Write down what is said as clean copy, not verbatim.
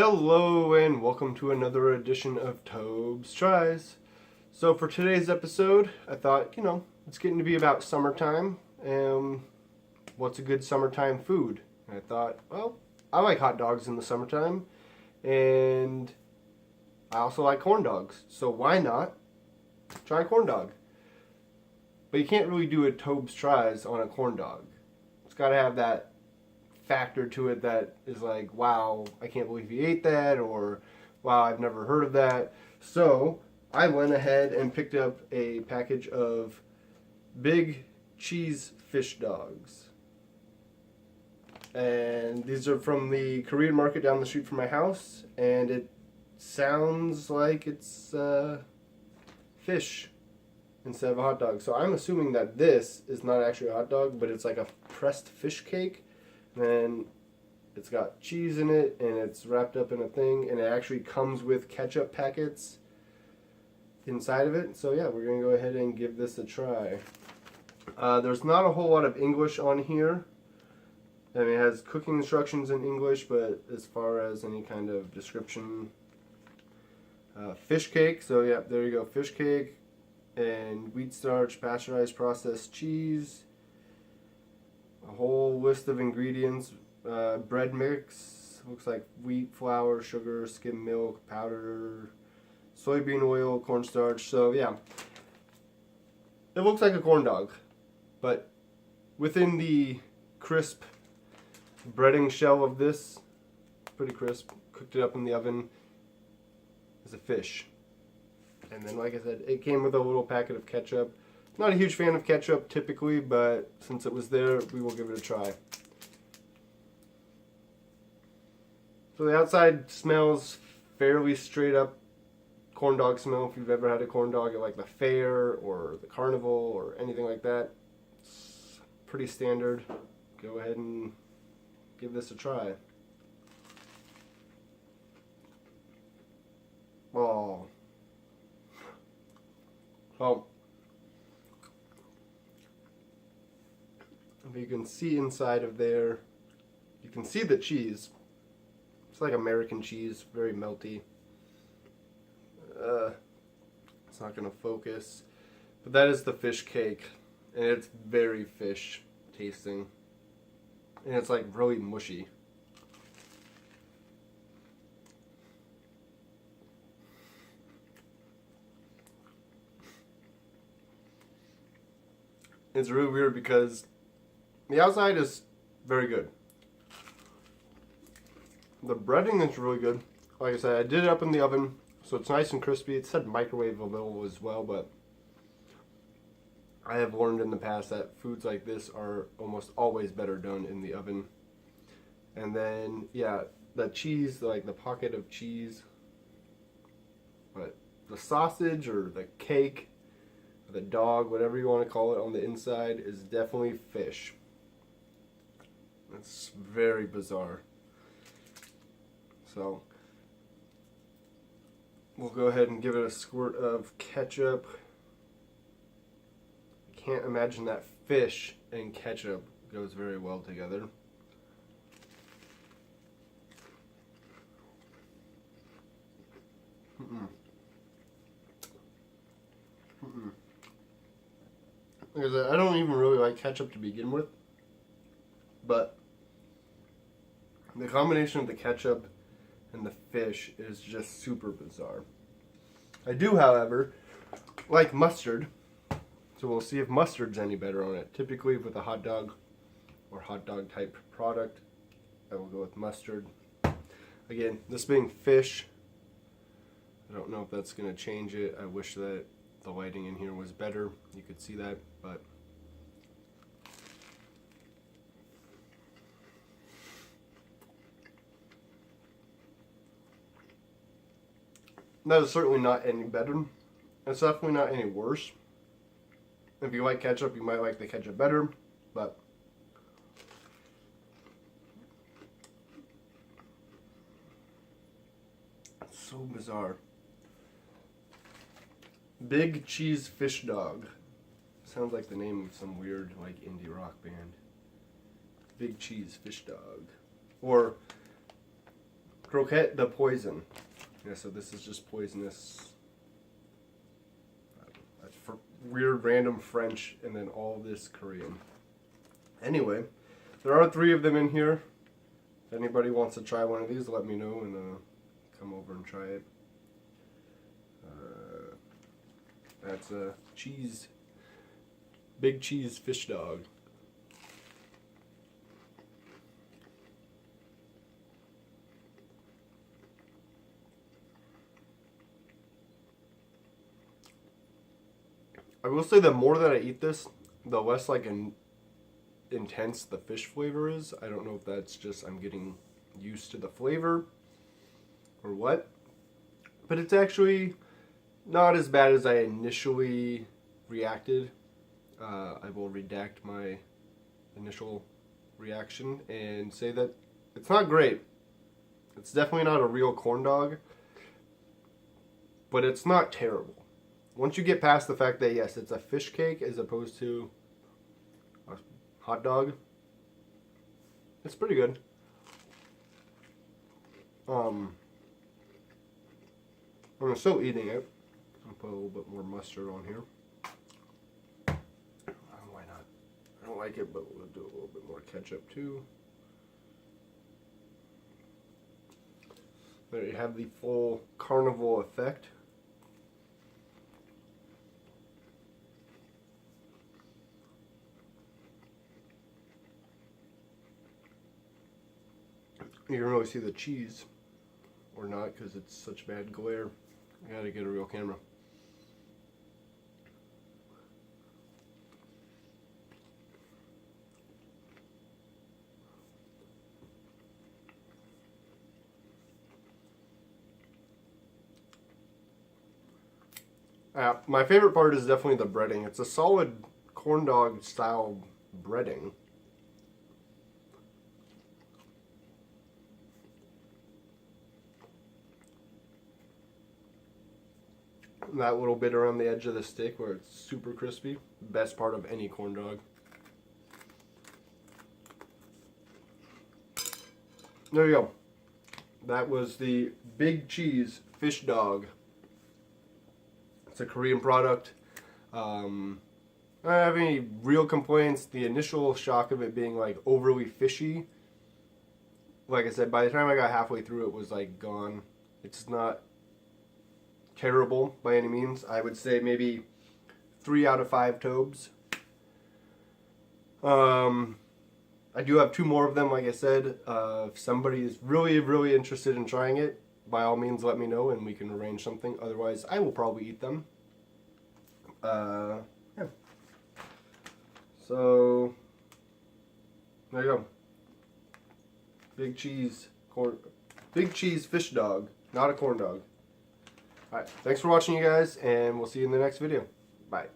Hello and welcome to another edition of TobesTries. So for today's episode, I thought, it's getting to be about summertime. What's a good summertime food? And I thought, well, I like hot dogs in the summertime, and I also like corn dogs. So why not try a corn dog? But you can't really do a TobesTries on a corn dog. It's got to have that factor to it that is like, wow, I can't believe you ate that, or wow, I've never heard of that. So I went ahead and picked up a package of big cheese fish dogs. And these are from the Korean market down the street from my house, and it sounds like it's fish instead of a hot dog. So I'm assuming that this is not actually a hot dog, but it's like a pressed fish cake. Then it's got cheese in it, and it's wrapped up in a thing, and it actually comes with ketchup packets inside of it. So yeah, we're going to go ahead and give this a try. There's not a whole lot of English on here. I mean, it has cooking instructions in English, but as far as any kind of description, fish cake. So yeah, there you go, fish cake, and wheat starch, pasteurized processed cheese. A whole list of ingredients, bread mix, looks like wheat, flour, sugar, skim milk, powder, soybean oil, cornstarch. So yeah, it looks like a corn dog, but within the crisp breading shell of this, pretty crisp, cooked it up in the oven, is a fish. And then, like I said, it came with a little packet of ketchup. Not a huge fan of ketchup typically, but since it was there, we will give it a try. So the outside smells fairly straight up corn dog smell. If you've ever had a corn dog at like the fair or the carnival or anything like that, it's pretty standard. Go ahead and give this a try. Oh. Well, if you can see inside of there, you can see the cheese. It's like American cheese, very melty. It's not going to focus. But that is the fish cake, and it's very fish tasting. And it's like really mushy. It's really weird because the outside is very good. The breading is really good. Like I said, I did it up in the oven, so it's nice and crispy. It said microwavable as well, but I have learned in the past that foods like this are almost always better done in the oven. And then, yeah, the cheese, like the pocket of cheese, but the sausage or the cake, or the dog, whatever you want to call it, on the inside is definitely fish. It's very bizarre. So we'll go ahead and give it a squirt of ketchup. I can't imagine that fish and ketchup goes very well together. Like I said, I don't even really like ketchup to begin with, but the combination of the ketchup and the fish is just super bizarre. I do, however, like mustard, so we'll see if mustard's any better on it. Typically with a hot dog or hot dog type product, I will go with mustard. Again, this being fish, I don't know if that's going to change it. I wish that the lighting in here was better. You could see that, but that is certainly not any better. It's definitely not any worse. If you like ketchup, you might like the ketchup better, but it's so bizarre. Big cheese fish dog. Sounds like the name of some weird like indie rock band. Big cheese fish dog. Or Croquette de poison. Yeah, so this is just poisonous. That's for weird random French and then all this Korean. Anyway, there are 3 of them in here. If anybody wants to try one of these, let me know and come over and try it. That's a cheese, big cheese fish dog. I will say the more that I eat this, the less like intense the fish flavor is. I don't know if that's just I'm getting used to the flavor or what, but it's actually not as bad as I initially reacted. I will redact my initial reaction and say that it's not great. It's definitely not a real corn dog, but it's not terrible. Once you get past the fact that, yes, it's a fish cake as opposed to a hot dog, it's pretty good. I'm still eating it. I'll put a little bit more mustard on here. Why not? I don't like it, but we'll do a little bit more ketchup too. There you have the full carnival effect. You can really see the cheese, or not, because it's such bad glare. I gotta get a real camera. My favorite part is definitely the breading. It's a solid corn dog style breading. That little bit around the edge of the stick where it's super crispy. Best part of any corn dog. There you go. That was the big cheese fish dog. It's a Korean product. I don't have any real complaints. The initial shock of it being like overly fishy. Like I said, by the time I got halfway through, it was like gone. It's not terrible by any means. I would say maybe 3 out of 5 Tobes. I do have 2 more of them, like I said. If somebody is really interested in trying it, by all means let me know and we can arrange something. Otherwise, I will probably eat them. Yeah. So, there you go. Big cheese fish dog, not a corn dog. Alright, thanks for watching, you guys, and we'll see you in the next video. Bye.